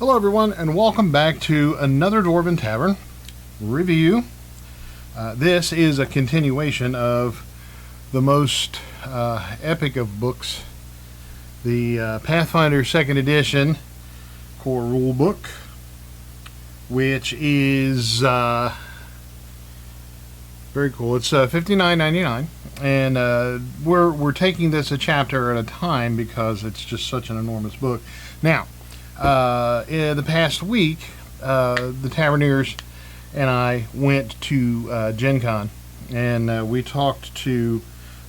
Hello everyone, and welcome back to another Dwarven Tavern review. This is a continuation of the most epic of books, the Pathfinder 2nd Edition core rule book, which is very cool. It's $59.99, and we're taking this a chapter at a time because it's just such an enormous book. Now, in the past week, the Taverniers and I went to Gen Con, and we talked to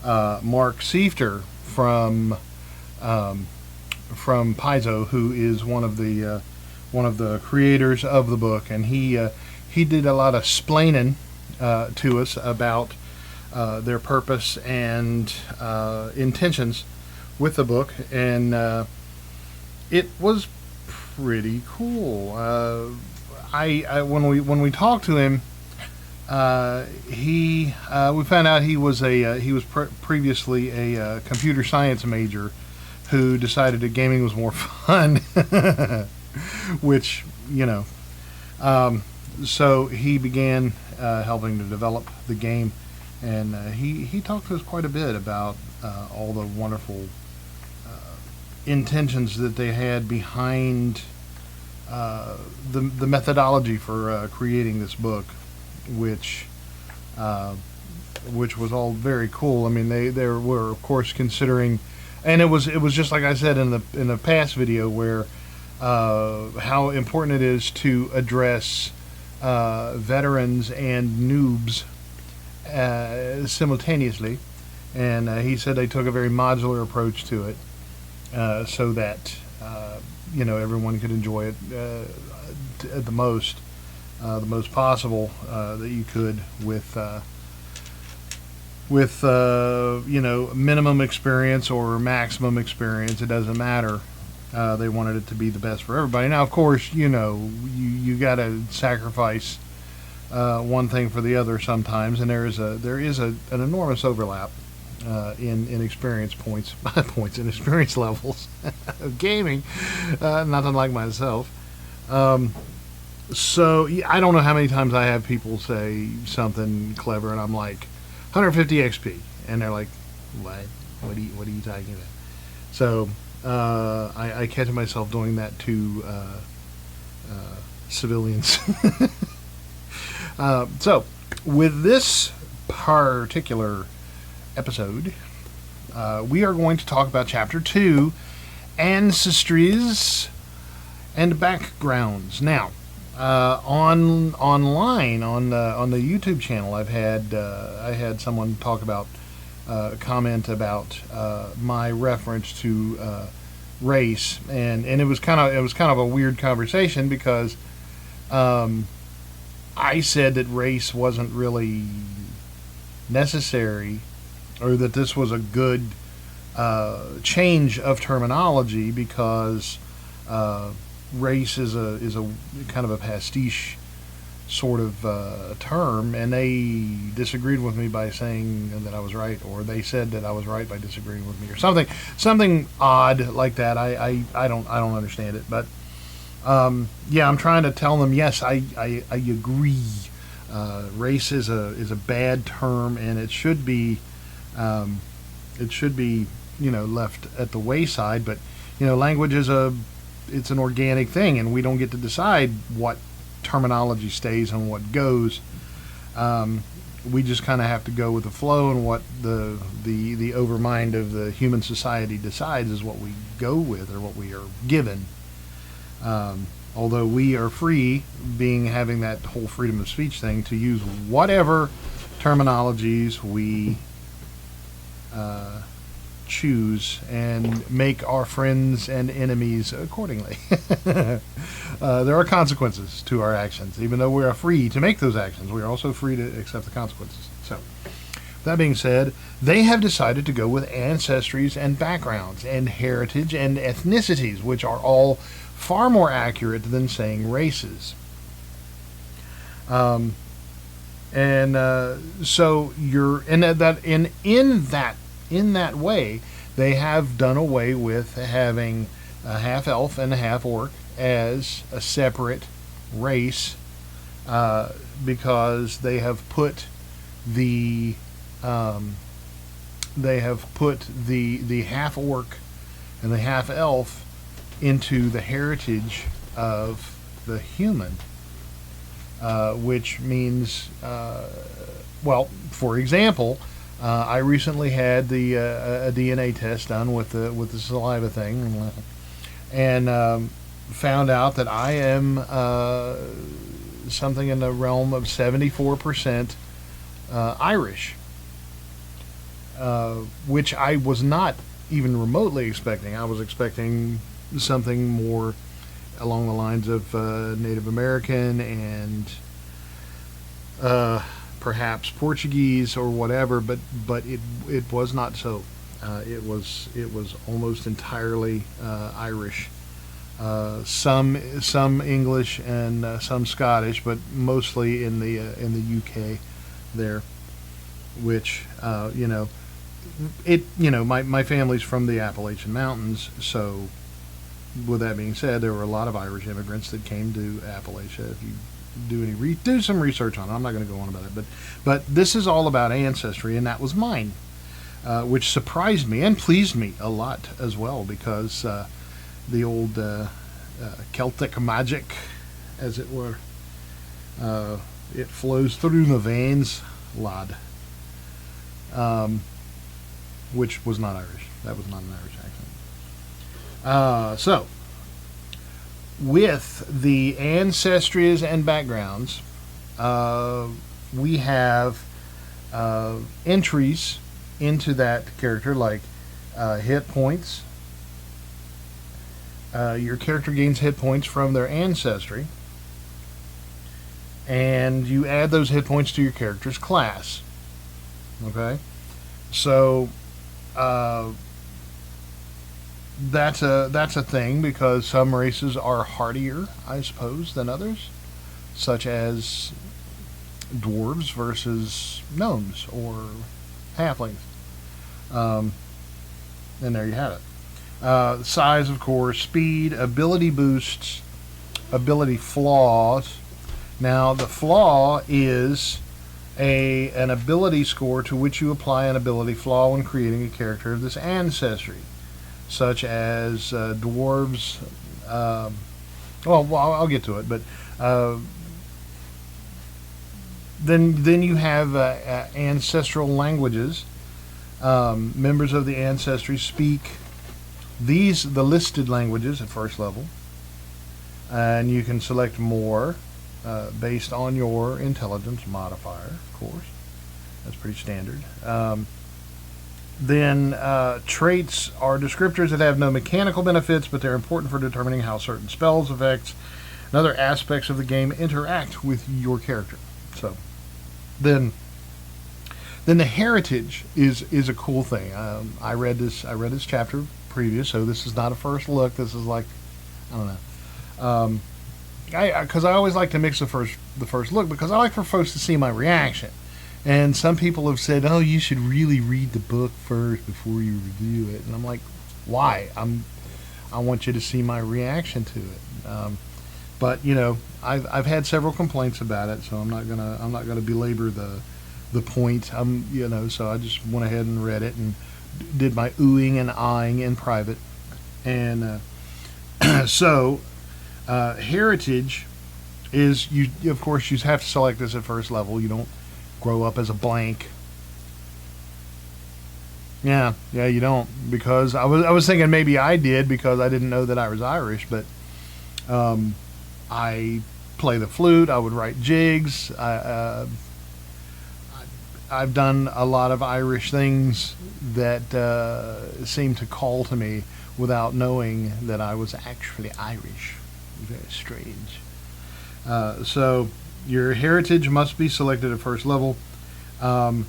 Mark Seifter from Paizo, who is one of the creators of the book, and he did a lot of splaining to us about their purpose and intentions with the book, and it was pretty cool. When we talked to him, we found out he was previously a computer science major who decided that gaming was more fun, which so he began helping to develop the game, and he talked to us quite a bit about all the wonderful intentions that they had behind the methodology for creating this book, which was all very cool. I mean, they were of course considering, and it was just like I said in the past video, where how important it is to address veterans and noobs simultaneously, and he said they took a very modular approach to it, so that everyone could enjoy it at the most possible that you could with minimum experience or maximum experience. It doesn't matter. They wanted it to be the best for everybody. Now, of course, you got to sacrifice one thing for the other sometimes, and there is an enormous overlap in experience points and experience levels of gaming, not unlike myself. So I don't know how many times I have people say something clever, and I'm like, 150 XP, and they're like, what? What are you talking about? So I catch myself doing that to civilians. So with this particular episode, we are going to talk about Chapter 2, Ancestries and Backgrounds. Now, online on the YouTube channel, I had someone talk about comment about my reference to race, and it was kind of a weird conversation because I said that race wasn't really necessary, or that this was a good change of terminology, because race is a kind of a pastiche sort of term, and they disagreed with me by saying that I was right, or they said that I was right by disagreeing with me, or something odd like that. I don't understand it, but I'm trying to tell them, yes, I agree. Race is a bad term, and it should be left at the wayside. But language is it's an organic thing, and we don't get to decide what terminology stays and what goes. We just kind of have to go with the flow, and what the overmind of the human society decides is what we go with, or what we are given. Although we are free, having that whole freedom of speech thing, to use whatever terminologies we choose, and make our friends and enemies accordingly. There are consequences to our actions. Even though we are free to make those actions, we are also free to accept the consequences. So, that being said, they have decided to go with ancestries and backgrounds, and heritage and ethnicities, which are all far more accurate than saying races. So you're in that way, they have done away with having a half elf and a half orc, as a separate race, because they have put the the half orc and the half elf into the heritage of the human, which means, well, for example, I recently had a DNA test done with the saliva thing, and found out that I am something in the realm of 74% Irish, which I was not even remotely expecting. I was expecting something more along the lines of Native American and perhaps Portuguese or whatever, but it was not so. It was almost entirely Irish. Some English and some Scottish, but mostly in the UK there, which my family's from the Appalachian Mountains, so with that being said, there were a lot of Irish immigrants that came to Appalachia. If you do some research on it, I'm not going to go on about it, but this is all about ancestry, and that was mine, which surprised me and pleased me a lot as well, because the old Celtic magic, as it were, it flows through the veins, lad. Which was not Irish. That was not an Irish accent. So, with the Ancestries and Backgrounds, we have entries into that character, like hit points. Your character gains hit points from their ancestry, and you add those hit points to your character's class. Okay? So, that's a thing, because some races are hardier, I suppose, than others, such as dwarves versus gnomes or halflings. And there you have it. Size, of course, speed, ability boosts, ability flaws. Now, the flaw is an ability score to which you apply an ability flaw when creating a character of this ancestry, such as dwarves. Well, I'll get to it, but then you have ancestral languages. Members of the ancestry speak the listed languages at first level, and you can select more based on your intelligence modifier, of course. That's pretty standard. Then traits are descriptors that have no mechanical benefits, but they're important for determining how certain spells, effects, and other aspects of the game interact with your character. So then the heritage is a cool thing. I read this chapter previous, so this is not a first look. This is like, I don't know. Because I always like to mix the first look, because I like for folks to see my reaction. And some people have said, "Oh, you should really read the book first before you review it." And I'm like, "Why? I want you to see my reaction to it." But I've had several complaints about it, so I'm not gonna belabor the point. So I just went ahead and read it and did my oohing and eyeing in private. And so heritage is, you of course you have to select this at first level. You don't grow up as a blank. Yeah, you don't, because I was thinking maybe I did, because I didn't know that I was Irish, but I play the flute. I would write jigs. I've done a lot of Irish things that seem to call to me without knowing that I was actually Irish. Very strange. So your heritage must be selected at first level, and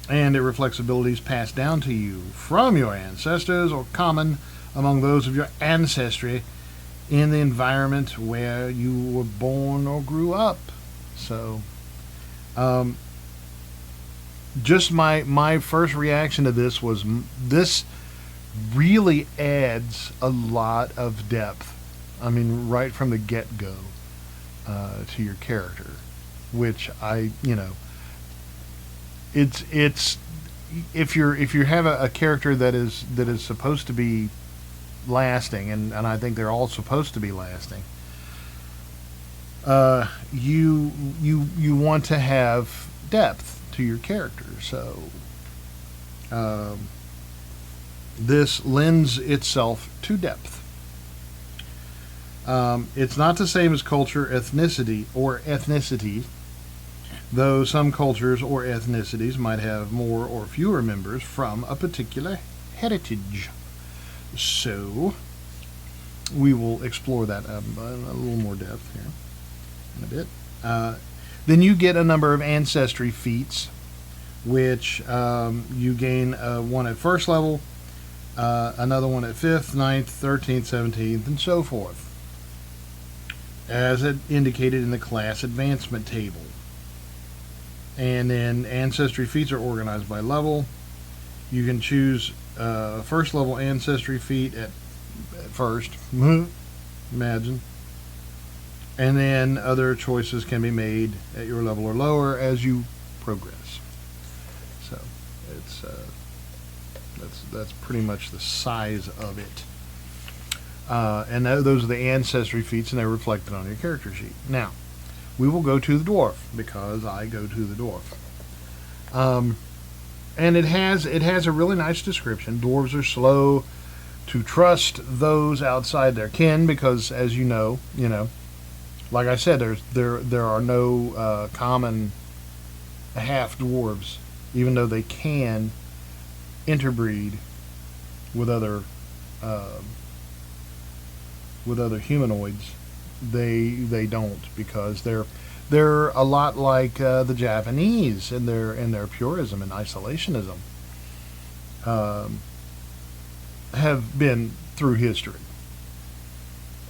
it reflects abilities passed down to you from your ancestors or common among those of your ancestry in the environment where you were born or grew up. So just my first reaction to this was, this really adds a lot of depth. I mean, right from the get-go to your character, which it's if you have a character that is supposed to be lasting, and I think they're all supposed to be lasting. You want to have depth to your character, so this lends itself to depth. It's not the same as culture, ethnicity, though some cultures or ethnicities might have more or fewer members from a particular heritage. So, we will explore that a little more depth here in a bit. Then you get a number of ancestry feats, which you gain one at first level, another one at 5th, 9th, 13th, 17th, and so forth, as it indicated in the class advancement table. And then ancestry feats are organized by level. You can choose first level ancestry feat at first, imagine, and then other choices can be made at your level or lower as you progress. So it's that's pretty much the size of it. And those are the ancestry feats, and they're reflected on your character sheet. Now, we will go to the dwarf, because I go to the dwarf. And it has a really nice description. Dwarves are slow to trust those outside their kin, because, as you know, like I said, there are no common half dwarves, even though they can interbreed with other humanoids. They don't, because they're a lot like the Japanese in their purism and isolationism. Have been through history,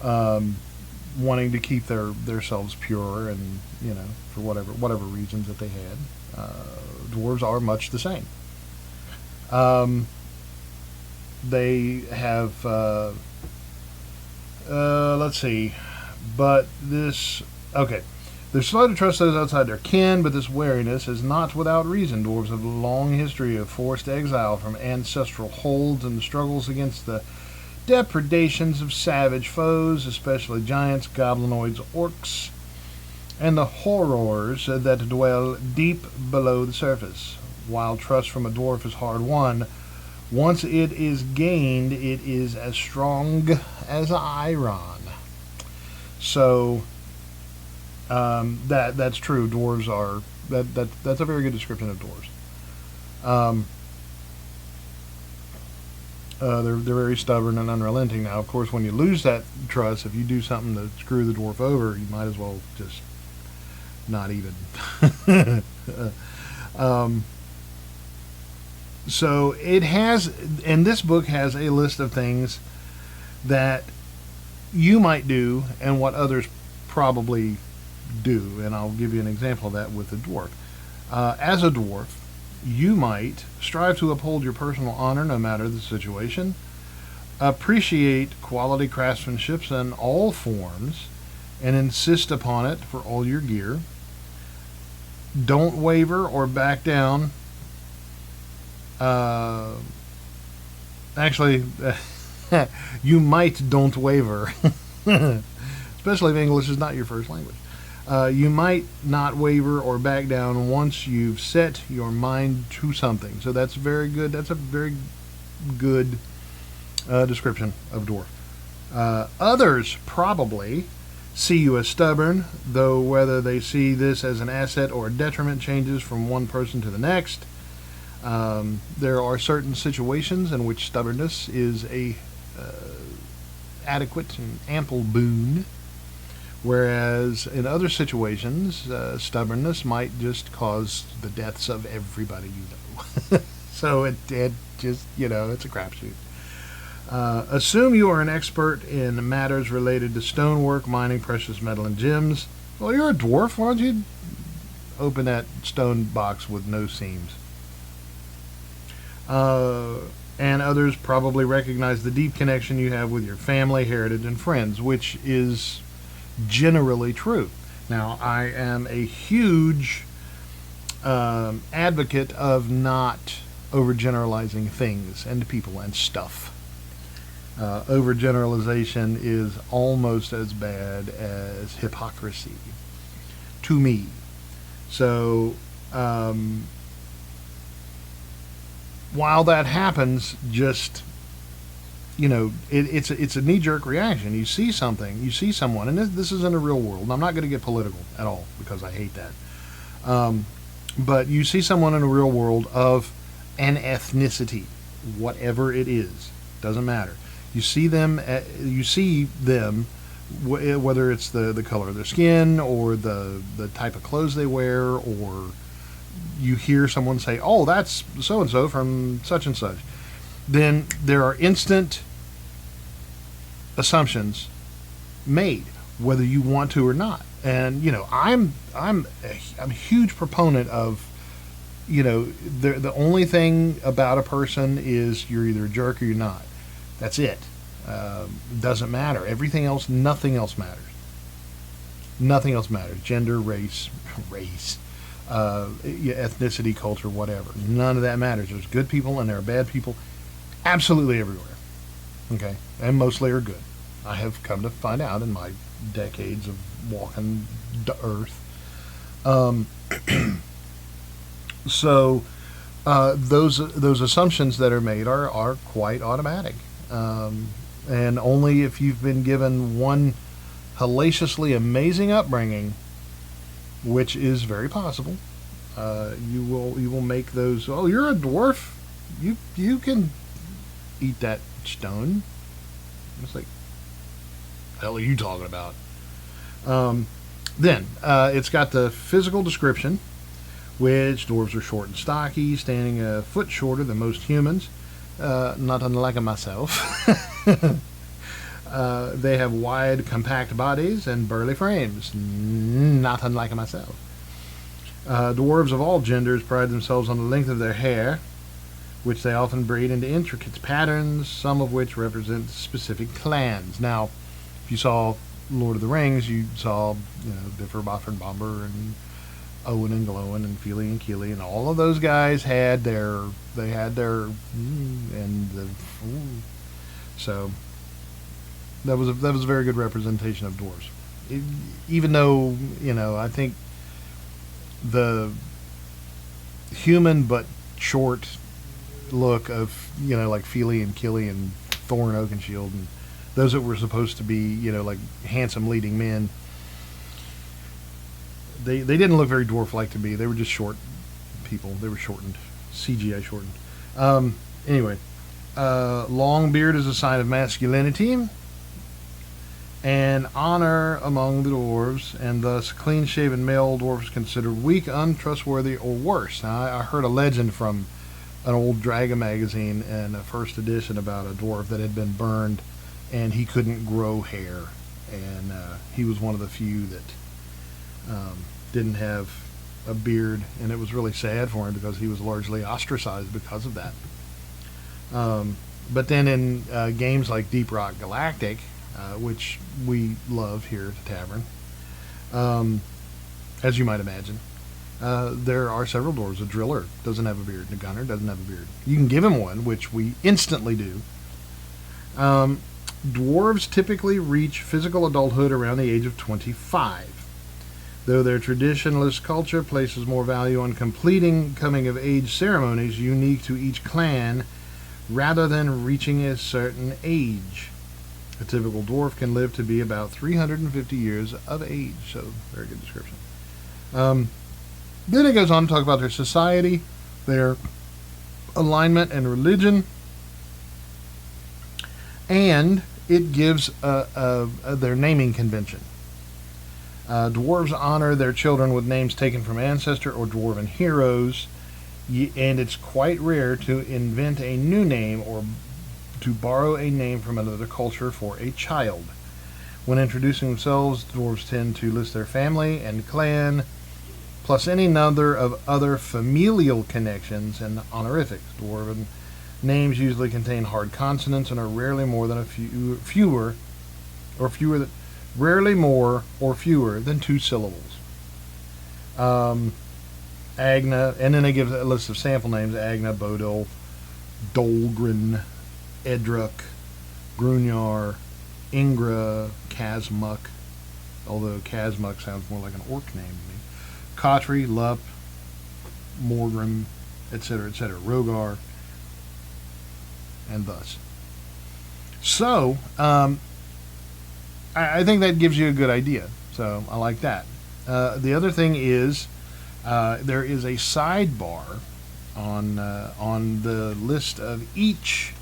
wanting to keep theirselves pure, and for whatever reasons that they had. Dwarves are much the same. They have let's see, but this okay. They're slow to trust those outside their kin, but this wariness is not without reason. Dwarves have a long history of forced exile from ancestral holds and struggles against the depredations of savage foes, especially giants, goblinoids, orcs, and the horrors that dwell deep below the surface. While trust from a dwarf is hard won, once it is gained, it is as strong as iron. So that's true. Dwarves are that's a very good description of dwarves. They're very stubborn and unrelenting. Now, of course, when you lose that trust, if you do something to screw the dwarf over, you might as well just not even. So it has, and this book has a list of things that you might do and what others probably do, and I'll give you an example of that with the dwarf. As a dwarf, you might strive to uphold your personal honor no matter the situation, appreciate quality craftsmanship in all forms, and insist upon it for all your gear. Don't waver or back down. Actually, you might don't waver, especially if English is not your first language. You might not waver or back down once you've set your mind to something. So that's very good. That's a very good description of dwarf. Others probably see you as stubborn, though whether they see this as an asset or a detriment changes from one person to the next. There are certain situations in which stubbornness is a adequate and ample boon, whereas in other situations, stubbornness might just cause the deaths of everybody you know. So it just, it's a crapshoot. Assume you are an expert in matters related to stonework, mining, precious metal, and gems. Well, you're a dwarf. Why don't you open that stone box with no seams? and others probably recognize the deep connection you have with your family, heritage, and friends, which is generally true. Now, I am a huge advocate of not overgeneralizing things and people and stuff. Overgeneralization is almost as bad as hypocrisy to me. So, while that happens, just, it's a knee-jerk reaction. You see something, you see someone, and this is in the real world. And I'm not going to get political at all because I hate that. But you see someone in the real world of an ethnicity, whatever it is, doesn't matter. You see them, whether it's the color of their skin or the type of clothes they wear, or you hear someone say, "Oh, that's so and so from such and such," then there are instant assumptions made, whether you want to or not. And I'm a huge proponent of, the only thing about a person is you're either a jerk or you're not. That's it. Doesn't matter. Everything else, nothing else matters. Nothing else matters. Gender, race, ethnicity, culture, whatever. None of that matters. There's good people and there are bad people absolutely everywhere. Okay? And mostly are good. I have come to find out in my decades of walking the earth. So those assumptions that are made are quite automatic. And only if you've been given one hellaciously amazing upbringing, which is very possible, you will make those. Oh, you're a dwarf. You can eat that stone. It's like, the hell are you talking about? Then it's got the physical description, which dwarves are short and stocky, standing a foot shorter than most humans, not unlike myself. They have wide, compact bodies and burly frames, not unlike myself. Dwarves of all genders pride themselves on the length of their hair, which they often braid into intricate patterns, some of which represent specific clans. Now, if you saw Lord of the Rings, you saw, Bifur, Boffer, and Bomber, and Owen and Glowin, and Feely and Keely, and all of those guys had their, so that was a very good representation of dwarves. Even though, I think the human but short look of, like Feely and Keely and Thor and Oakenshield, and those that were supposed to be, like handsome leading men, they didn't look very dwarf-like to me. They were just short people. They were shortened, CGI shortened. Anyway, long beard is a sign of masculinity and honor among the dwarves, and thus clean-shaven male dwarves considered weak, untrustworthy, or worse. Now, I heard a legend from an old Dragon magazine in the first edition about a dwarf that had been burned and he couldn't grow hair, and he was one of the few that didn't have a beard, and it was really sad for him because he was largely ostracized because of that. But then in games like Deep Rock Galactic, which we love here at the tavern, as you might imagine, there are several dwarves. A driller doesn't have a beard, and a gunner doesn't have a beard. You can give him one, which we instantly do. Dwarves typically reach physical adulthood around the age of 25. Though their traditionalist culture places more value on completing coming-of-age ceremonies unique to each clan rather than reaching a certain age. A typical dwarf can live to be about 350 years of age. So, very good description. Then it goes on to talk about their society, their alignment and religion, and it gives their naming convention. Dwarves honor their children with names taken from ancestor or dwarven heroes, and it's quite rare to invent a new name or to borrow a name from another culture for a child. When introducing themselves, dwarves tend to list their family and clan, plus any number of other familial connections and honorifics. Dwarven Names usually contain hard consonants and are rarely more than rarely more or fewer than two syllables. Agna, and then they give a list of sample names: Agna, Bodil, Dolgren, Edruk, Grunjar, Ingra, Kazmuk, although Kazmuk sounds more like an orc name to me. Kotri, Lup, Morgrim, etc., etc., Rogar, and thus. So, I think that gives you a good idea. So, I like that. The other thing is, there is a sidebar on the list of each.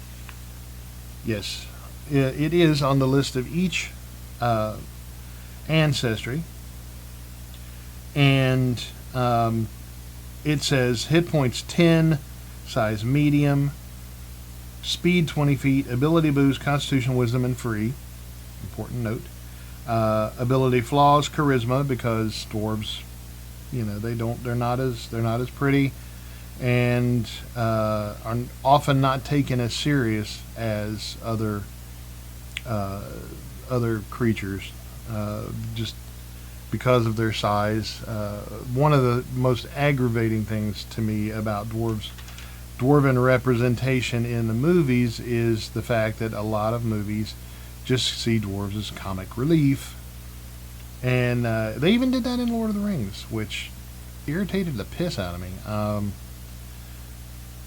Yes, it is on the list of each ancestry, and it says hit points 10, size medium, speed 20 feet, ability boost, constitution, wisdom, and free. Important note. Ability flaws, charisma, because dwarves, they're not as pretty, and are often not taken as serious as other creatures, just because of their size. One of the most aggravating things to me about dwarven representation in the movies is the fact that a lot of movies just see dwarves as comic relief. And they even did that in Lord of the Rings, which irritated the piss out of me.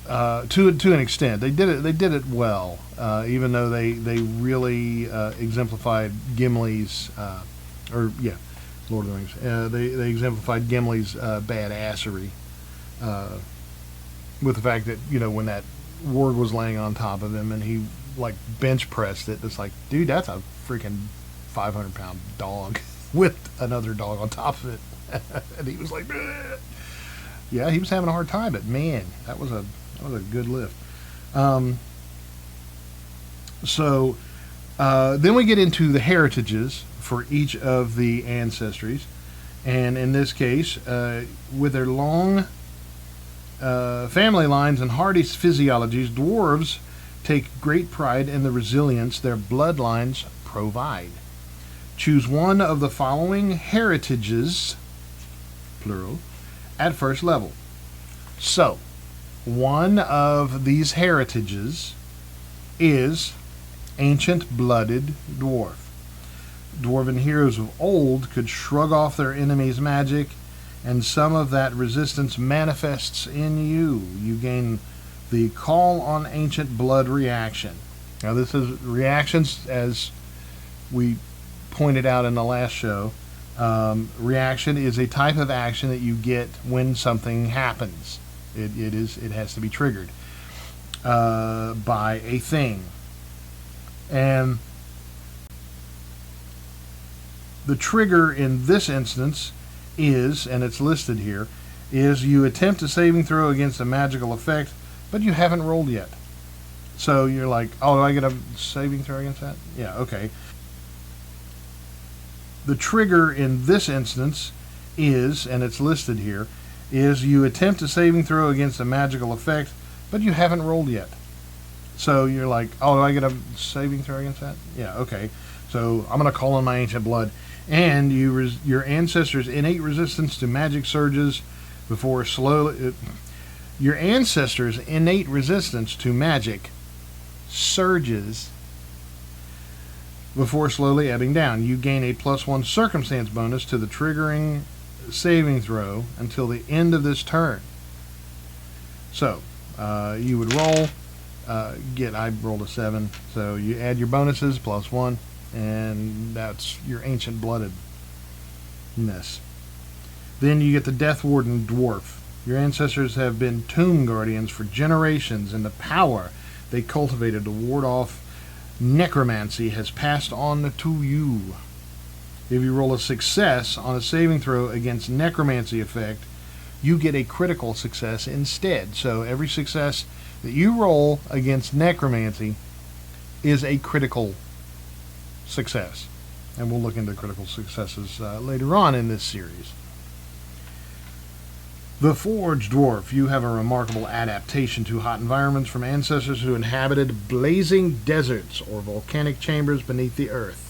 To an extent, they did it well, even though they really exemplified Gimli's, Lord of the Rings. They exemplified Gimli's badassery with the fact that when that warg was laying on top of him and he like bench pressed it, it's like, dude, that's a freaking 500-pound dog with another dog on top of it, and he was like, bleh. Yeah, he was having a hard time, but man, that was a good lift. So then we get into the heritages for each of the ancestries, and in this case, with their long family lines and hardy physiologies, dwarves take great pride in the resilience their bloodlines provide. Choose one of the following heritages, plural, at first level. So, one of these heritages is ancient-blooded dwarf. Dwarven heroes of old could shrug off their enemies' magic, and some of that resistance manifests in you. You gain the Call on Ancient Blood reaction. Now, this is reactions, as we pointed out in the last show. Reaction is a type of action that you get when something happens. It has to be triggered by a thing. And the trigger in this instance is, and it's listed here, is you attempt a saving throw against a magical effect, but you haven't rolled yet. So you're like, oh, do I get a saving throw against that? Yeah, okay. The trigger in this instance is, and it's listed here, is you attempt a saving throw against a magical effect, but you haven't rolled yet. So you're like, oh, do I get a saving throw against that? Yeah, okay. So I'm going to call on my ancient blood. And your ancestors' innate resistance to magic surges before slowly... your ancestors' innate resistance to magic surges before slowly ebbing down. You gain a +1 circumstance bonus to the triggering saving throw until the end of this turn. So, you would roll, I rolled a 7, so you add your bonuses, +1, and that's your ancient bloodedness. Then you get the Death Warden Dwarf. Your ancestors have been tomb guardians for generations, and the power they cultivated to ward off necromancy has passed on to you. If you roll a success on a saving throw against necromancy effect, you get a critical success instead. So every success that you roll against necromancy is a critical success. And we'll look into critical successes later on in this series. The Forge Dwarf. You have a remarkable adaptation to hot environments from ancestors who inhabited blazing deserts or volcanic chambers beneath the earth.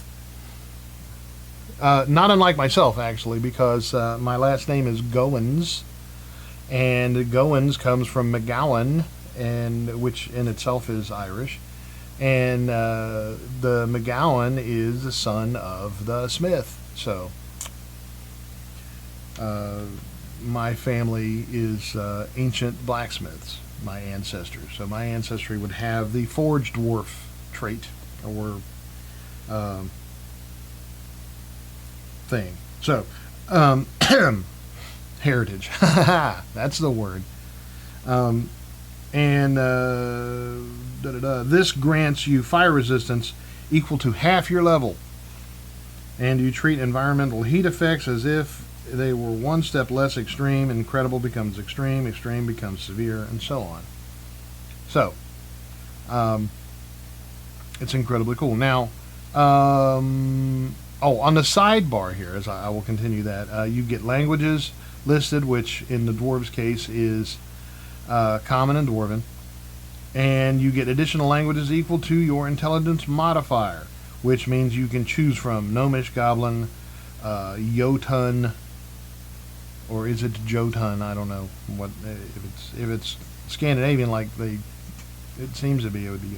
Not unlike myself, actually, because my last name is Goins, and Goins comes from McGowan, and which in itself is Irish, and the McGowan is the son of the smith. So my family is ancient blacksmiths, my ancestors. So my ancestry would have the Forge Dwarf trait, or thing. So, heritage. That's the word. This grants you fire resistance equal to half your level. And you treat environmental heat effects as if they were one step less extreme. Incredible becomes extreme, extreme becomes severe, and so on. So, it's incredibly cool. Now, on the sidebar here, as I will continue that, you get languages listed, which in the dwarves' case is Common and Dwarven, and you get additional languages equal to your intelligence modifier, which means you can choose from Gnomish, Goblin, Jotun, or is it Jotun? I don't know what if it's Scandinavian, like it seems to be. It would be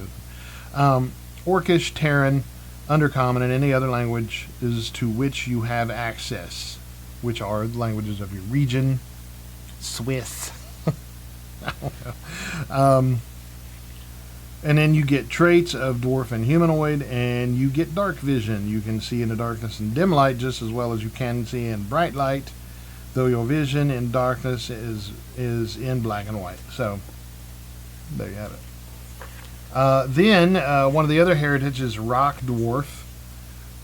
Jotun. Orcish, Terran, Undercommon, and any other language is to which you have access, which are languages of your region. Swiss. I don't know. And then you get traits of dwarf and humanoid, and you get dark vision. You can see in the darkness and dim light just as well as you can see in bright light, though your vision in darkness is in black and white. So there you have it. Then one of the other heritages is Rock Dwarf,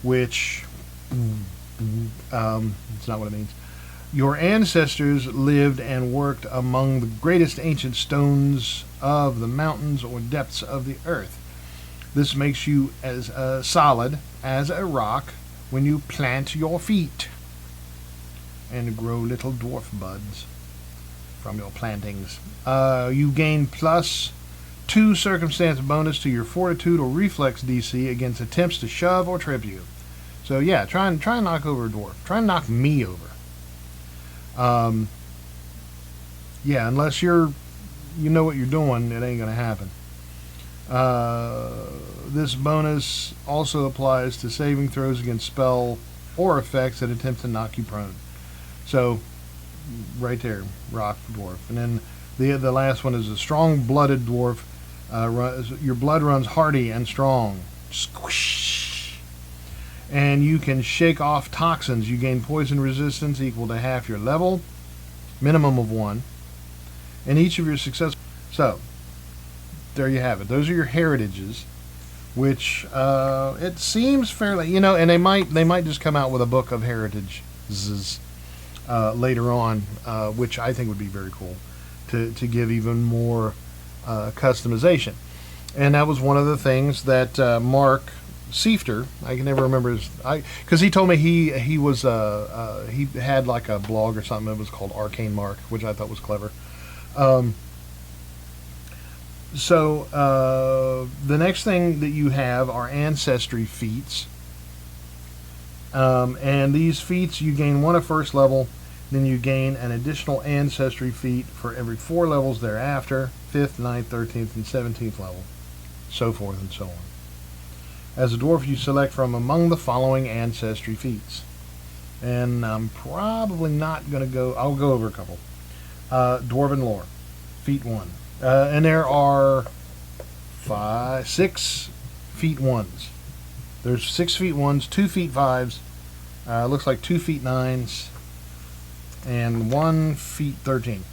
which it's not what it means. Your ancestors lived and worked among the greatest ancient stones of the mountains or depths of the earth. This makes you as solid as a rock when you plant your feet and grow little dwarf buds from your plantings. You gain +2 circumstance bonus to your fortitude or reflex DC against attempts to shove or trip you. So yeah, try and knock over a dwarf. Try and knock me over. Yeah, unless you know what you're doing, it ain't gonna happen. This bonus also applies to saving throws against spell or effects that attempt to knock you prone. So right there, Rock Dwarf. And then the last one is a strong-blooded dwarf. Your blood runs hardy and strong. Squish. And you can shake off toxins. You gain poison resistance equal to half your level, minimum of 1. And each of your successful. So there you have it. Those are your heritages, which it seems fairly, and they might just come out with a book of heritages later on, which I think would be very cool to give even more customization. And that was one of the things that Mark Seifter, I can never remember because he told me he had like a blog or something that was called Arcane Mark, which I thought was clever. So the next thing that you have are ancestry feats, and these feats you gain 1 at first level, then you gain an additional ancestry feat for every 4 levels thereafter, 5th, 9th, 13th, and 17th level, so forth and so on. As a dwarf, you select from among the following ancestry feats. And I'm probably not going to go, I'll go over a couple. Dwarven Lore, feat 1. And there are 6 feat 1s. There's 6 feat 1s, 2 feat 5s, looks like 2 feat 9s, and 1 feat 13.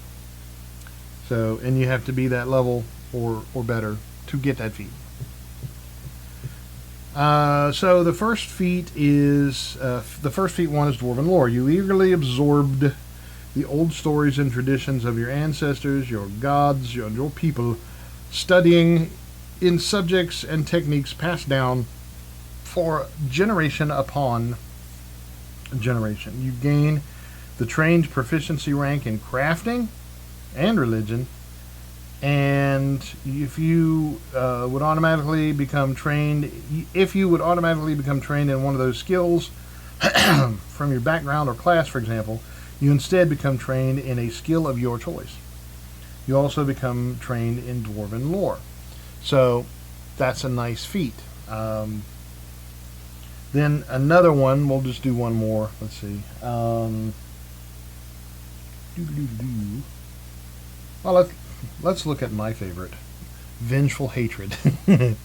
So, and you have to be that level or better to get that feat. So the first feat is the first feat 1 is Dwarven Lore. You eagerly absorbed the old stories and traditions of your ancestors, your gods, your people, studying in subjects and techniques passed down for generation upon generation. You gain the trained proficiency rank in crafting and religion. And if you would automatically become trained in one of those skills from your background or class, for example, you instead become trained in a skill of your choice. You also become trained in Dwarven lore. So that's a nice feat. Then another one, we'll just do one more. Let's see. Well, let's look at my favorite, Vengeful Hatred. No,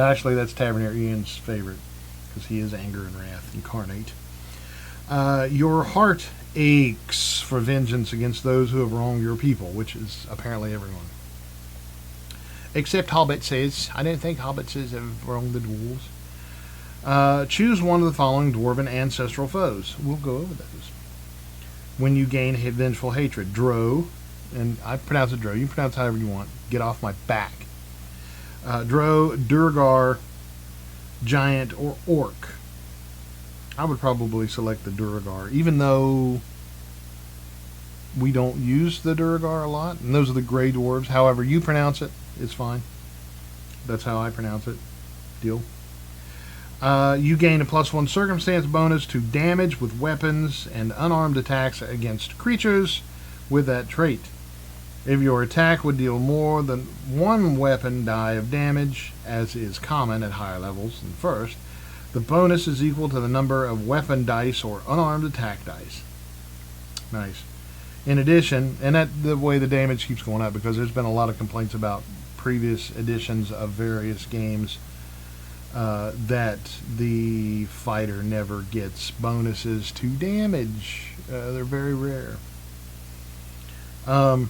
actually, that's Tavernier Ian's favorite, because he is anger and wrath incarnate. Your heart aches for vengeance against those who have wronged your people, which is apparently everyone. Except Hobbit says. I didn't think Hobbit says have wronged the dwarves. Choose one of the following Dwarven ancestral foes. We'll go over those. When you gain Vengeful Hatred, Drow, and I pronounce it Drow, you pronounce it however you want. Get off my back. Drow, Durgar, Giant, or Orc. I would probably select the Durgar, even though we don't use the Durgar a lot, and those are the Grey Dwarves. However you pronounce it, it's fine. That's how I pronounce it. Deal. You gain a +1 circumstance bonus to damage with weapons and unarmed attacks against creatures with that trait. If your attack would deal more than one weapon die of damage, as is common at higher levels than first, the bonus is equal to the number of weapon dice or unarmed attack dice. Nice. In addition, and that the way the damage keeps going up, because there's been a lot of complaints about previous editions of various games that the fighter never gets bonuses to damage. They're very rare. And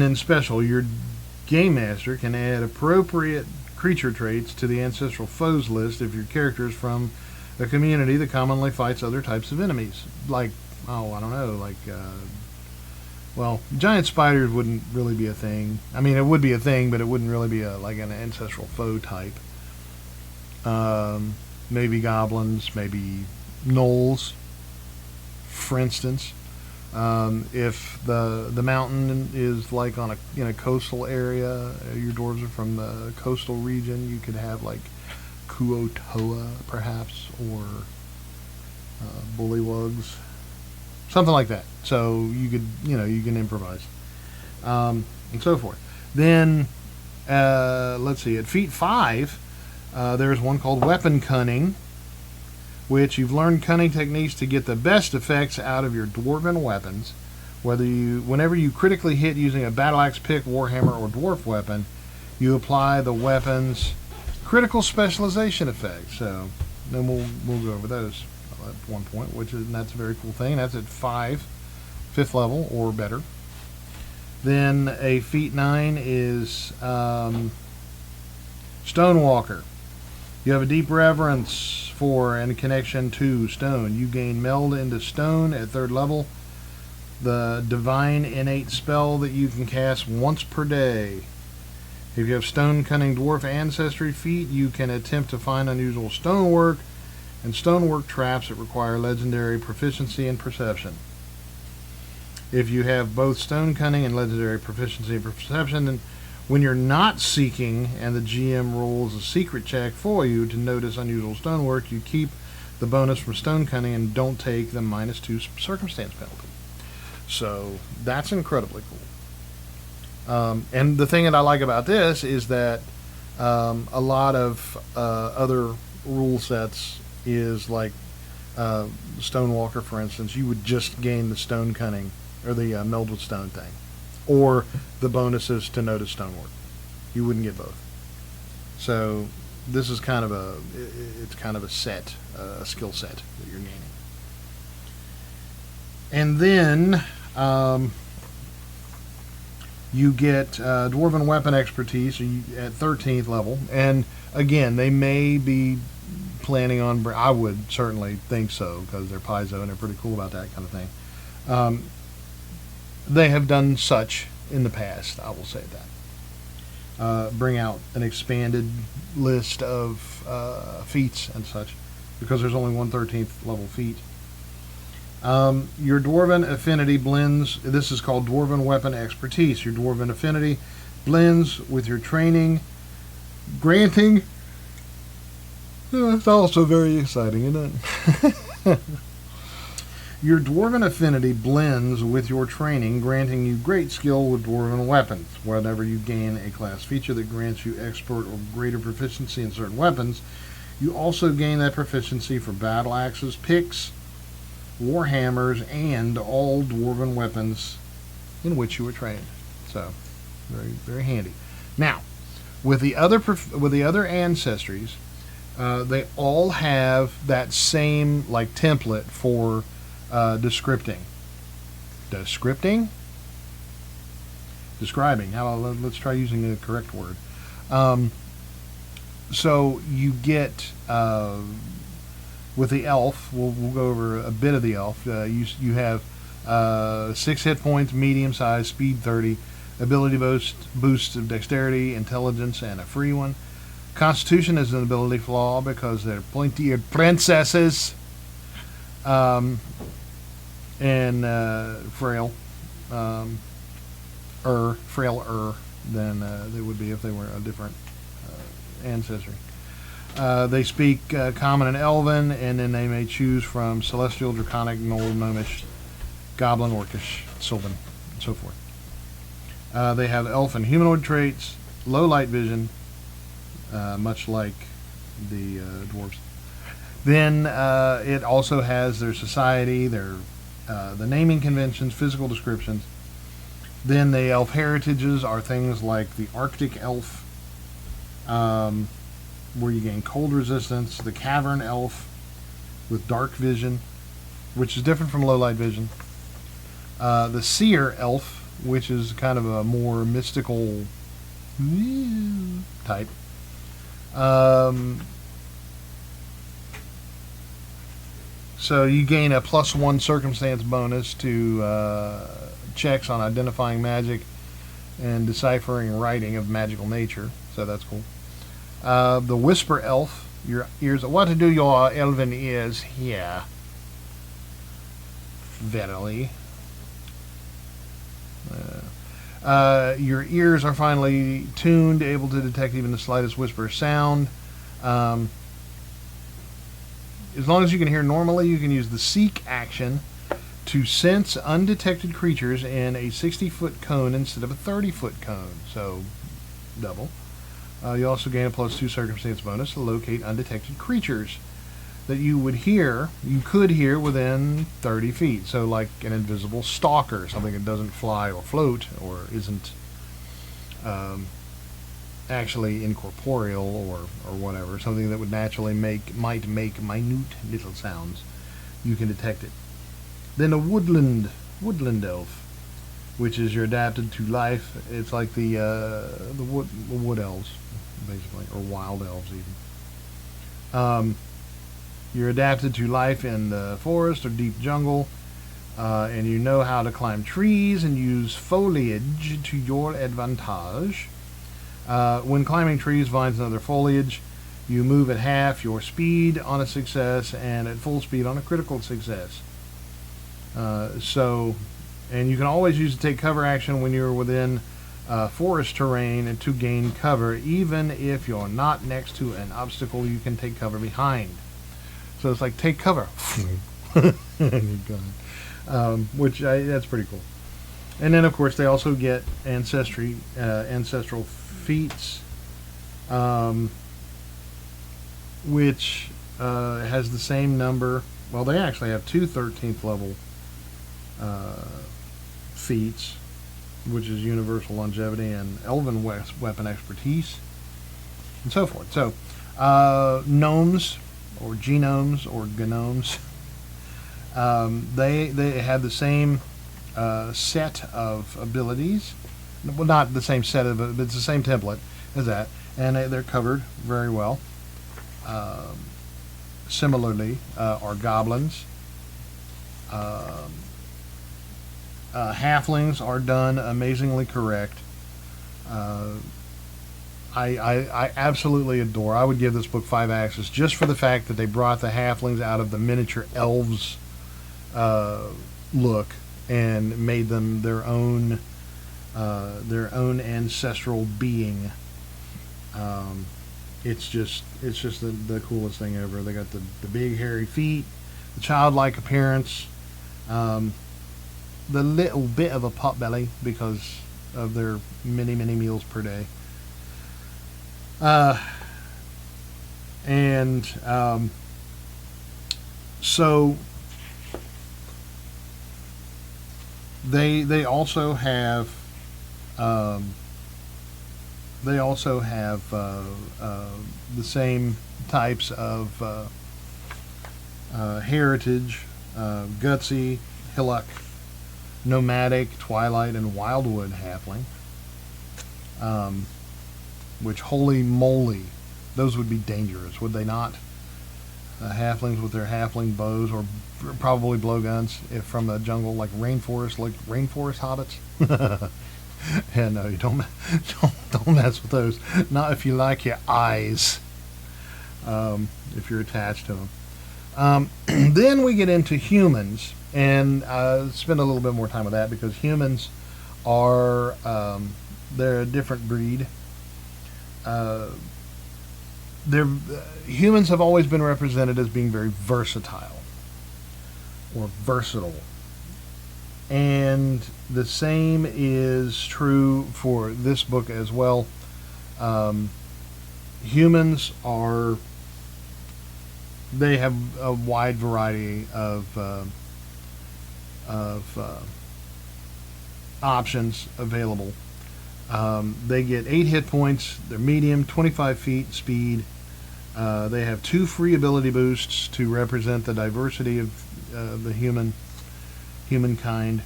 then special, your game master can add appropriate creature traits to the ancestral foes list if your character is from a community that commonly fights other types of enemies. Like, oh, I don't know, like, well, giant spiders wouldn't really be a thing. I mean, it would be a thing, but it wouldn't really be like an ancestral foe type. Maybe goblins, maybe gnolls, for instance. If the mountain is like in a coastal area, your dwarves are from the coastal region, you could have like Kuotoa perhaps, or bullywugs, something like that. So you can improvise, and so forth. Then let's see, at feat 5 there's one called Weapon Cunning, which you've learned cunning techniques to get the best effects out of your dwarven weapons. Whenever you critically hit using a battle axe, pick, warhammer, or dwarf weapon, you apply the weapon's critical specialization effect. So then we'll go over those at one point, that's a very cool thing. That's at 5th level or better. Then a feat 9 is Stonewalker. You have a deep reverence for and a connection to stone. You gain meld into stone at 3rd level, the divine innate spell that you can cast once per day. If you have stone cunning dwarf ancestry feat, you can attempt to find unusual stonework and stonework traps that require legendary proficiency and perception. If you have both stone cunning and legendary proficiency and perception, then when you're not seeking and the GM rolls a secret check for you to notice unusual stonework, you keep the bonus from stone cunning and don't take the -2 circumstance penalty. So that's incredibly cool. And the thing that I like about this is that a lot of other rule sets is like Stonewalker, for instance, you would just gain the stone cunning or the meld with stone thing, or the bonuses to notice stonework. You wouldn't get both. So this is kind of a set, a skill set that you're gaining. And then you get Dwarven Weapon Expertise at 13th level. And again, they may be planning on, I would certainly think so, because they're Paizo and they're pretty cool about that kind of thing. They have done such in the past, I will say that. Bring out an expanded list of feats and such, because there's only one 13th level feat. Your Dwarven Affinity blends, this is called Dwarven Weapon Expertise. Your Dwarven Affinity blends with your training, granting, it's also very exciting, isn't it? Your Dwarven Affinity blends with your training, granting you great skill with Dwarven weapons. Whenever you gain a class feature that grants you expert or greater proficiency in certain weapons, you also gain that proficiency for battle axes, picks, warhammers, and all Dwarven weapons in which you were trained. So, very, very handy. Now, with the other ancestries, they all have that same like template for describing. Describing. Let's try using the correct word. So you get with the elf. We'll go over a bit of the elf. You have 6 hit points, medium size, speed 30, ability boost of dexterity, intelligence, and a free one. Constitution is an ability flaw because they're pointy-eared princesses. And frailer than they would be if they were a different ancestry. They speak Common and Elven, and then they may choose from Celestial, Draconic, Gnoll, Gnomish, Goblin, Orcish, Sylvan, and so forth. They have Elf and Humanoid traits, low light vision, much like the dwarves. Then it also has their society, their the naming conventions, physical descriptions. Then the elf heritages are things like the Arctic elf, where you gain cold resistance, the cavern elf with dark vision, which is different from low light vision, the seer elf, which is kind of a more mystical type. So you gain a +1 circumstance bonus to checks on identifying magic and deciphering writing of magical nature. So that's cool. The Whisper Elf, your ears. What do your elven ears hear? Verily. Your ears are finely tuned, able to detect even the slightest whisper of sound. As long as you can hear normally, you can use the Seek action to sense undetected creatures in a 60-foot cone instead of a 30-foot cone, so double. You also gain a +2 circumstance bonus to locate undetected creatures that you could hear within 30 feet. So like an invisible stalker, something that doesn't fly or float or isn't actually incorporeal or whatever, something that would naturally might make minute little sounds. You can detect it. Then a woodland elf, which is your adapted to life. It's like the wood elves, basically, or wild elves even. You're adapted to life in the forest or deep jungle, and you know how to climb trees and use foliage to your advantage. When climbing trees, vines, and other foliage, you move at half your speed on a success and at full speed on a critical success. And you can always use the take cover action when you're within forest terrain to gain cover, even if you're not next to an obstacle you can take cover behind. So it's like take cover. That's pretty cool. And then, of course, they also get ancestral feats, which has the same number. Well, they actually have 2 13th level feats, which is universal longevity and elven weapon expertise, and so forth. So, gnomes or genomes or gnomes, they have the same set of abilities. Well, not the same set of, but it's the same template as that, and they're covered very well. Similarly, are goblins. Halflings are done amazingly correct. I absolutely adore. I would give this book 5 axes just for the fact that they brought the halflings out of the miniature elves look and made them their own ancestral being. It's just the coolest thing ever. They got the big hairy feet, the childlike appearance, the little bit of a pot belly because of their many meals per day, and so they also have the same types of heritage, gutsy, hillock, nomadic, twilight, and wildwood halfling. Which, holy moly, those would be dangerous, would they not? Halflings with their halfling bows, or probably blowguns, if from a jungle like rainforest hobbits. Yeah, no, you don't mess with those. Not if you like your eyes. If you're attached to them. Then we get into humans, and spend a little bit more time with that because humans are they're a different breed. Humans have always been represented as being very versatile or versatile. And the same is true for this book as well. Humans they have a wide variety of options available. They get 8 hit points. They're medium, 25 feet speed. They have 2 free ability boosts to represent the diversity of the humankind.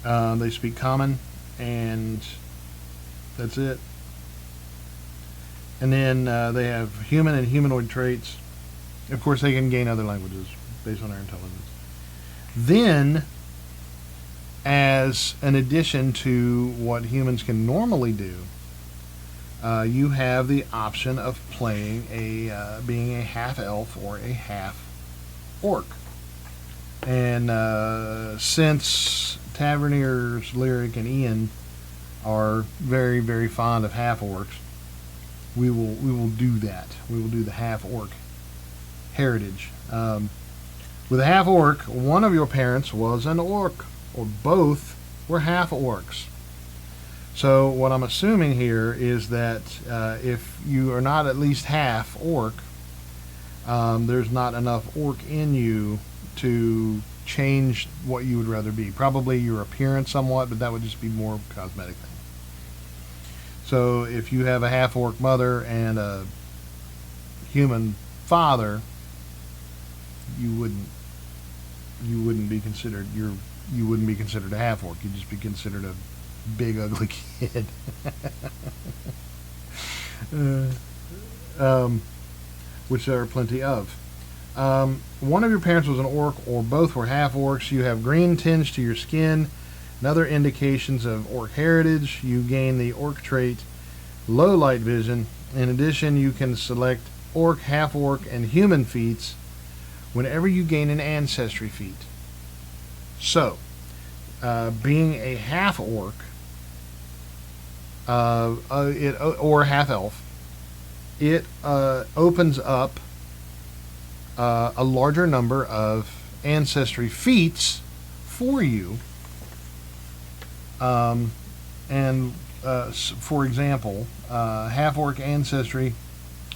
They speak common, and that's it. And then they have human and humanoid traits. Of course, they can gain other languages based on their intelligence. Then, as an addition to what humans can normally do, you have the option of playing being a half elf or a half orc. And since Taverniers, Lyric, and Ian are very, very fond of half orcs, we will do that. We will do the half orc heritage. With a half orc, one of your parents was an orc, or both were half orcs. So what I'm assuming here is that if you are not at least half orc, there's not enough orc in you to change what you would rather be. Probably your appearance somewhat, but that would just be more cosmetic thing. So if you have a half orc mother and a human father, you wouldn't be considered you wouldn't be considered a half orc. You'd just be considered a big ugly kid. Which there are plenty of. One of your parents was an orc, or both were half orcs. You have green tinge to your skin and other indications of orc heritage. You gain the orc trait low light vision. In addition, you can select orc, half orc, and human feats whenever you gain an ancestry feat. So, being a half orc, or half elf, it opens up a larger number of ancestry feats for you. For example, half orc ancestry,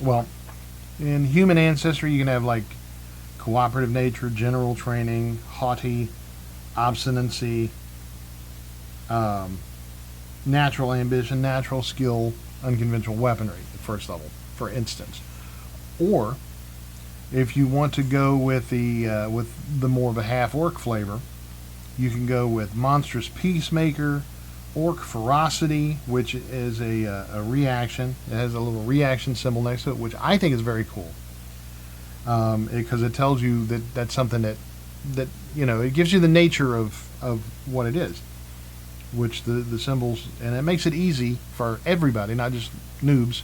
well, in human ancestry you can have like cooperative nature, general training, haughty, obstinacy, natural ambition, natural skill, unconventional weaponry at first level, for instance. Or if you want to go with the more of a half orc flavor, you can go with monstrous peacemaker, orc ferocity, which is a reaction. It has a little reaction symbol next to it, which I think is very cool, because it tells you that that's something that it gives you the nature of what it is, which the symbols, and it makes it easy for everybody, not just noobs.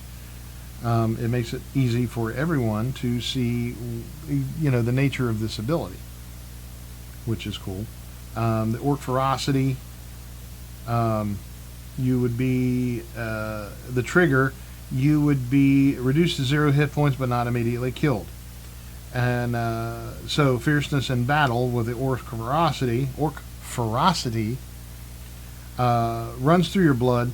It makes it easy for everyone to see, the nature of this ability. which is cool. The orc ferocity, you would be the trigger. You would be reduced to 0 hit points, but not immediately killed. And so fierceness in battle with the orc ferocity runs through your blood,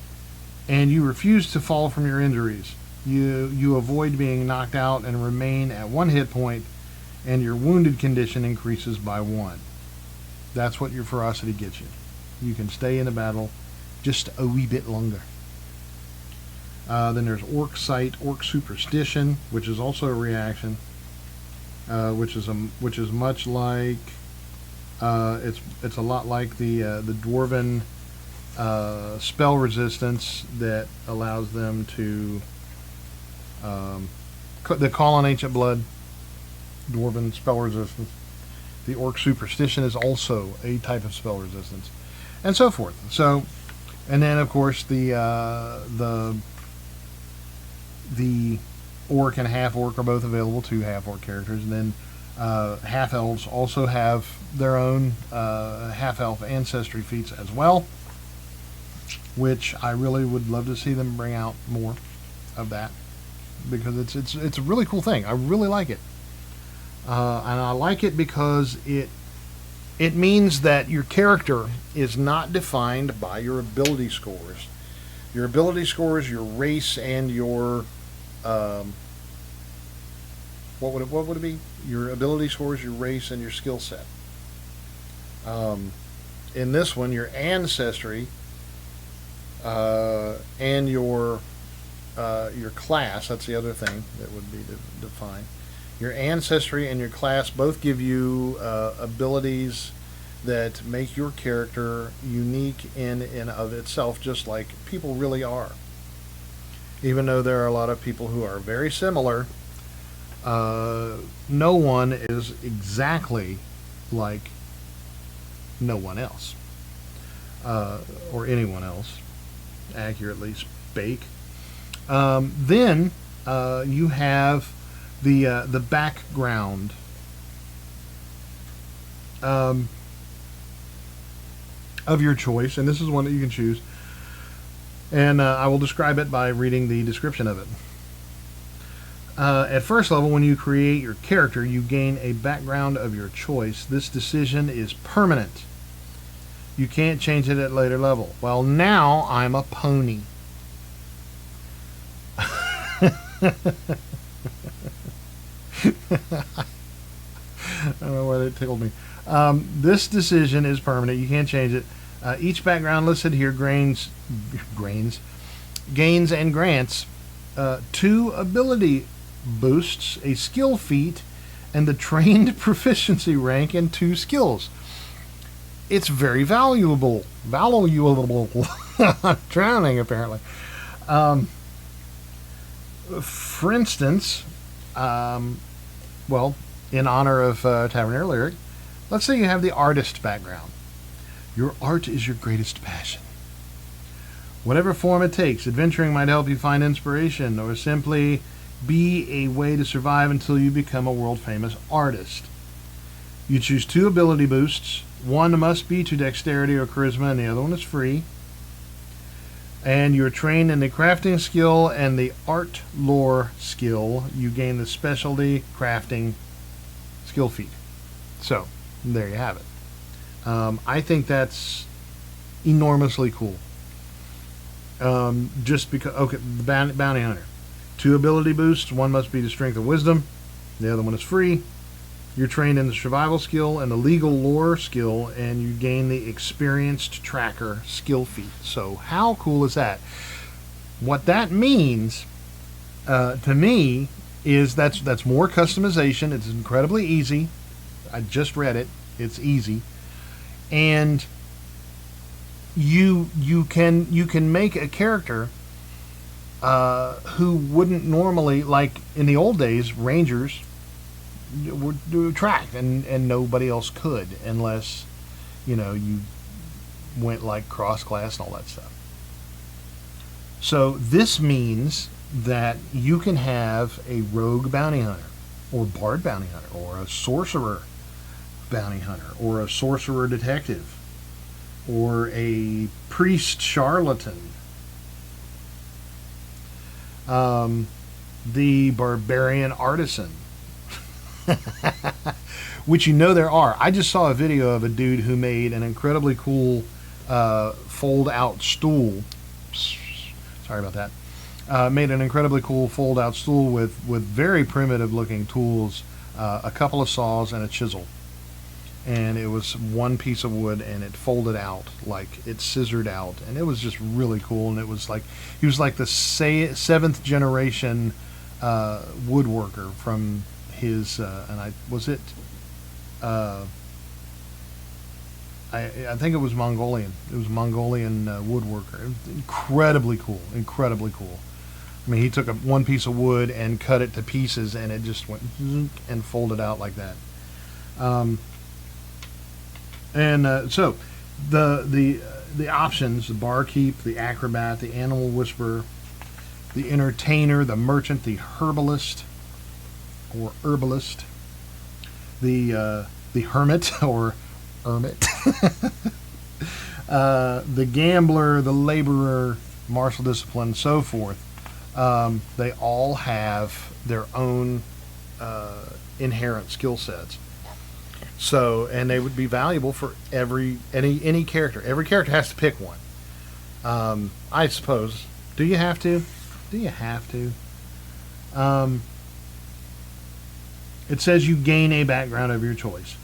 and you refuse to fall from your injuries. You avoid being knocked out and remain at 1 hit point, and your wounded condition increases by 1. That's what your ferocity gets you. You can stay in the battle just a wee bit longer. Then there's Orc Sight, Orc Superstition, which is also a reaction, which is much like it's a lot like the Dwarven spell resistance that allows them to the Call on Ancient Blood, Dwarven spell resistance. The Orc Superstition is also a type of spell resistance, and so forth. So, and then of course the Orc and Half Orc are both available to Half Orc characters, and then Half Elves also have their own Half Elf Ancestry feats as well, which I really would love to see them bring out more of that, because it's a really cool thing. I really like it. And I like it because it means that your character is not defined by your ability scores. Your ability scores, your race, and your what would it be? Your ability scores, your race, and your skill set. In this one, your ancestry and your class. That's the other thing that would be defined. Your ancestry and your class both give you abilities that make your character unique in and of itself, just like people really are. Even though there are a lot of people who are very similar, no one is exactly like no one else, or anyone else, accurately spake. Then you have the background. Of your choice, and this is one that you can choose, and I will describe it by reading the description of it. At first level, when you create your character, you gain a background of your choice. This decision is permanent. You can't change it at later level. Well, now I'm a pony. I don't know why that tickled me. This decision is permanent. You can't change it. Each background listed here gains and grants 2 ability boosts, a skill feat, and the trained proficiency rank in 2 skills. It's very valuable. I'm drowning, apparently. For instance, well, in honor of Tavernier Lyric, let's say you have the artist background. Your art is your greatest passion. Whatever form it takes, adventuring might help you find inspiration, or simply be a way to survive until you become a world-famous artist. You choose 2 ability boosts. One must be to dexterity or charisma, and the other one is free. And you're trained in the crafting skill and the art lore skill. You gain the specialty crafting skill feat. So, there you have it. I think that's enormously cool. Just because, okay, the bounty hunter. 2 ability boosts. One must be to strength or wisdom. The other one is free. You're trained in the survival skill and the legal lore skill, and you gain the experienced tracker skill feat. So how cool is that? What that means to me is that's more customization. It's incredibly easy. I just read it. It's easy, and you can make a character who wouldn't normally, like in the old days, rangers would do track, and nobody else could unless you went like cross class and all that stuff. So this means that you can have a rogue bounty hunter, or bard bounty hunter, or a sorcerer bounty hunter, or a sorcerer detective, or a priest charlatan. The barbarian artisan, which there are. I just saw a video of a dude who made an incredibly cool fold-out stool. Sorry about that. Made an incredibly cool fold-out stool with very primitive-looking tools, a couple of saws and a chisel. And it was one piece of wood, and it folded out, like it scissored out, and it was just really cool. And it was like he was like the seventh generation woodworker from his I think it was Mongolian. It was Mongolian woodworker. It was incredibly cool. I mean, he took one piece of wood and cut it to pieces, and it just went and folded out like that. So the options: the barkeep, the acrobat, the animal whisperer, the entertainer, the merchant, the herbalist or herbalist, the hermit or hermit, the gambler, the laborer, martial discipline, so forth. They all have their own inherent skill sets. So, and they would be valuable for any character. Every character has to pick one. I suppose. Do you have to? It says you gain a background of your choice.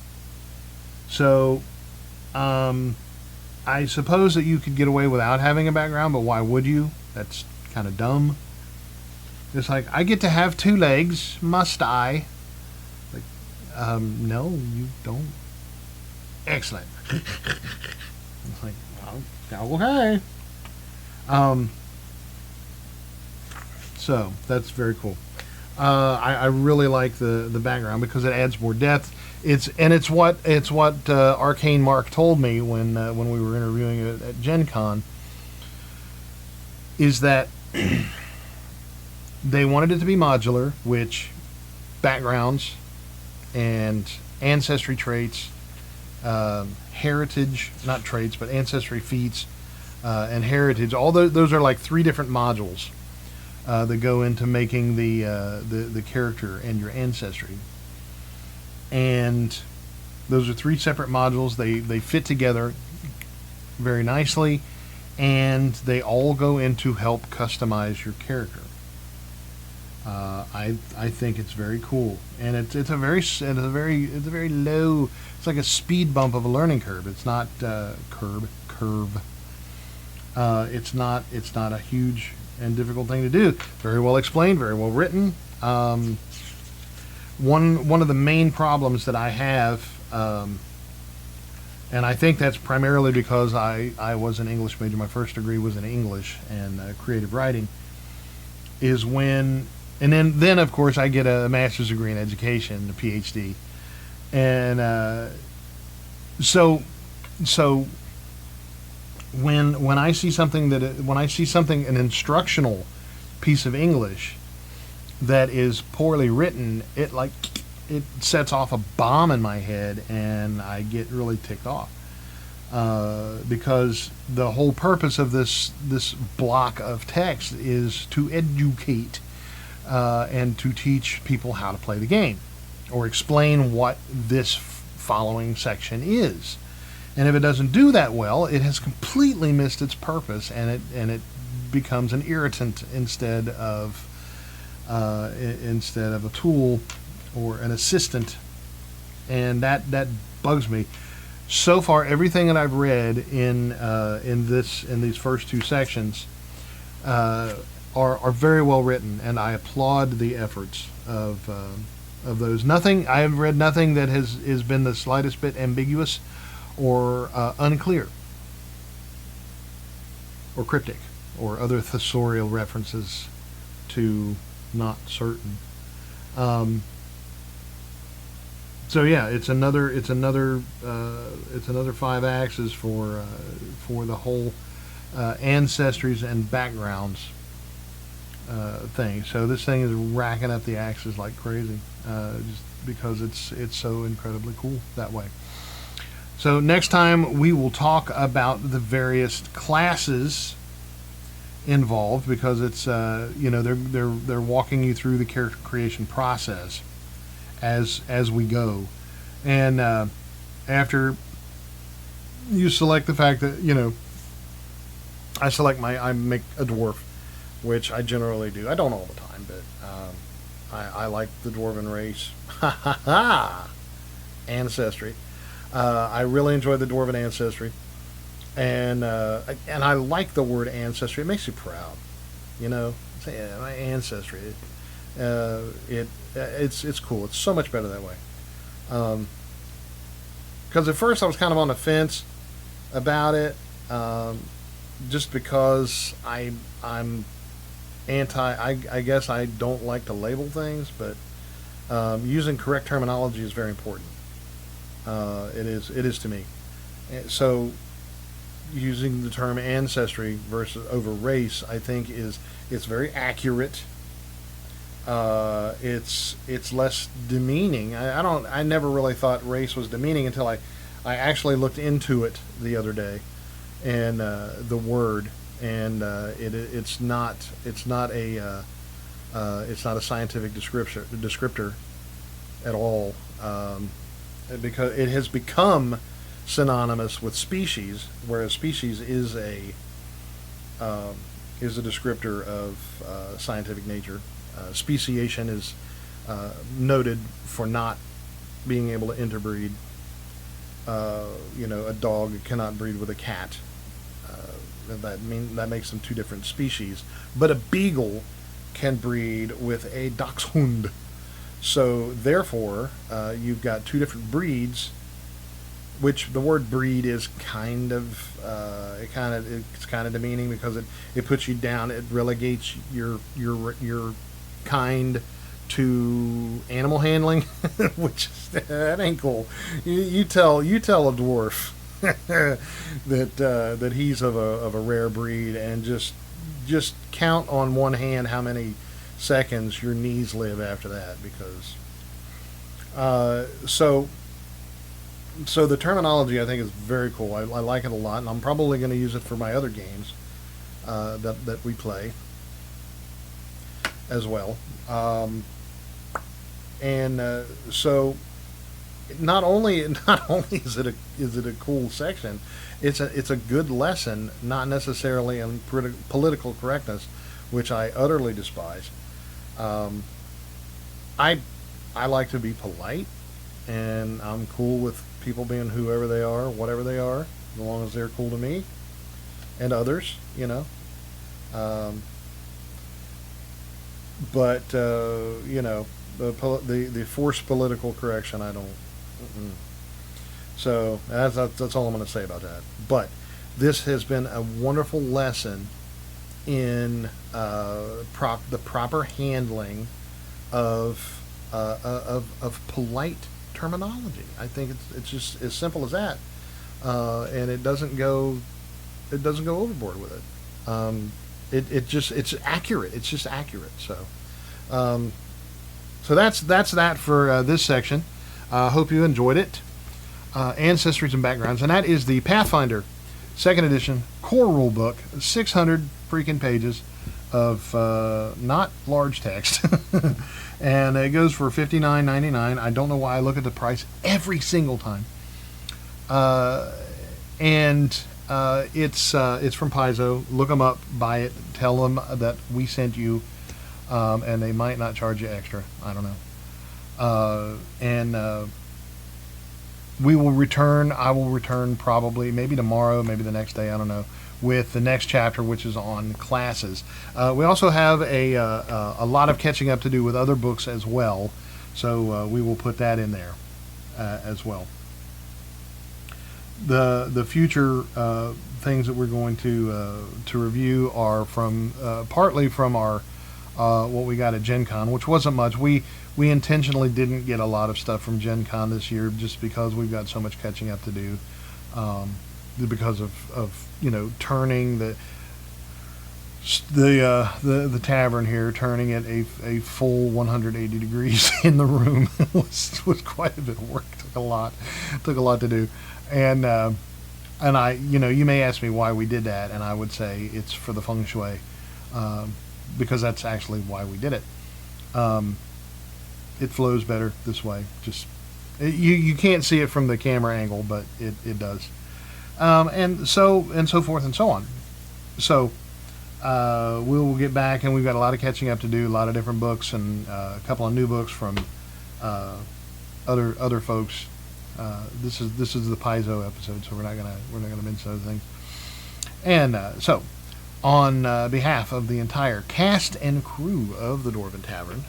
So, I suppose that you could get away without having a background, but why would you? That's kind of dumb. It's like, I get to have 2 legs, must I? No, you don't. Excellent. It's like, well, okay. So that's very cool. I really like the background because it adds more depth. It's what Arcane Mark told me when we were interviewing it at Gen Con, is that they wanted it to be modular, which backgrounds and ancestry traits, heritage, not traits, but ancestry feats, and heritage, all those are like 3 different modules that go into making the character and your ancestry. And those are 3 separate modules. They fit together very nicely, and they all go in to help customize your character. I think it's very cool, and it's a very low. It's like a speed bump of a learning curve. It's not curve. It's not a huge and difficult thing to do. Very well explained, very well written. One of the main problems that I have, and I think that's primarily because I was an English major. My first degree was in English and creative writing. Is when, and then of course I get a master's degree in education, a PhD, and so when I see something an instructional piece of English that is poorly written, it sets off a bomb in my head, and I get really ticked off because the whole purpose of this block of text is to educate and to teach people how to play the game, or explain what this following section is. And if it doesn't do that well, it has completely missed its purpose, and it becomes an irritant instead of a tool or an assistant, and that bugs me. So far, everything that I've read in these first 2 sections are very well written, and I applaud the efforts of those. I have read nothing that has been the slightest bit ambiguous or unclear or cryptic or other thesaurial references to not certain. So yeah, it's another 5 axes for the whole ancestries and backgrounds thing. So this thing is racking up the axes like crazy. Just because it's so incredibly cool that way. So next time we will talk about the various classes involved, because it's they're walking you through the character creation process as we go, and after you select the fact that I make a dwarf, which I generally do. I don't all the time, but I like the dwarven race. Ha ha ha! Ancestry. I really enjoy the dwarven ancestry, and I like the word ancestry. It makes you proud, Say, yeah, my ancestry. It's cool. It's so much better that way. Because at first I was kind of on the fence about it, just because I'm anti. I guess I don't like to label things, but using correct terminology is very important. It is to me. So using the term ancestry versus over race, I think it's very accurate. It's less demeaning. I never really thought race was demeaning until I actually looked into it the other day, and the word, and it's not a scientific descriptor at all, because it has become synonymous with species, whereas species is a descriptor of scientific nature. Speciation is noted for not being able to interbreed. A dog cannot breed with a cat. That makes them two different species. But a beagle can breed with a dachshund. So therefore, you've got two different breeds, which the word breed is it's kind of demeaning, because it puts you down. It relegates your kind to animal handling, which that ain't cool. You tell a dwarf that he's of a rare breed, and just count on one hand how many seconds your knees live after that, because so the terminology, I think, is very cool. I like it a lot, and I'm probably going to use it for my other games that we play as well. So not only is it a cool section, it's a good lesson, not necessarily in political correctness, which I utterly despise. I like to be polite, and I'm cool with people being whoever they are, whatever they are, as long as they're cool to me and others, But the forced political correction, I don't. Mm-mm. So that's all I'm going to say about that. But this has been a wonderful lesson in the proper handling of polite terminology. I think it's just as simple as that, and it doesn't go overboard with it. It's accurate. It's just accurate. So that's that for this section. Hope you enjoyed it. Ancestries and Backgrounds, and that is the Pathfinder 2nd edition core rule book, 600 freaking pages of not large text, and it goes for $59.99. I don't know why I look at the price every single time. It's from Paizo. Look them up, buy it, tell them that we sent you, and they might not charge you extra. I don't know. We will return. I will return probably maybe tomorrow, maybe the next day. I don't know. With the next chapter, which is on classes. We also have a lot of catching up to do with other books as well, so we will put that in there as well. The future things that we're going to review are from partly from our what we got at Gen Con, which wasn't much. We intentionally didn't get a lot of stuff from Gen Con this year, just because we've got so much catching up to do, because of turning The tavern here, turning it a full 180 degrees in the room was quite a bit of work. Took a lot to do, and I, you may ask me why we did that, and I would say it's for the feng shui, because that's actually why we did it. It flows better this way. You can't see it from the camera angle, but it does, and so forth and so on. So. We'll get back, and we've got a lot of catching up to do, a lot of different books, and a couple of new books from other folks. This is the Paizo episode, so we're not gonna mention other things. And so, on behalf of the entire cast and crew of the Dwarven Tavern,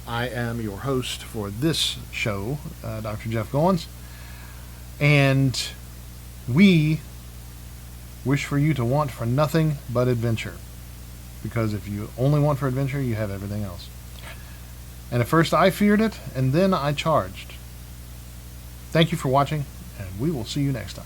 I am your host for this show, Dr. Jeff Goins, and we wish for you to want for nothing but adventure. Because if you only want for adventure, you have everything else. And at first I feared it, and then I charged. Thank you for watching, and we will see you next time.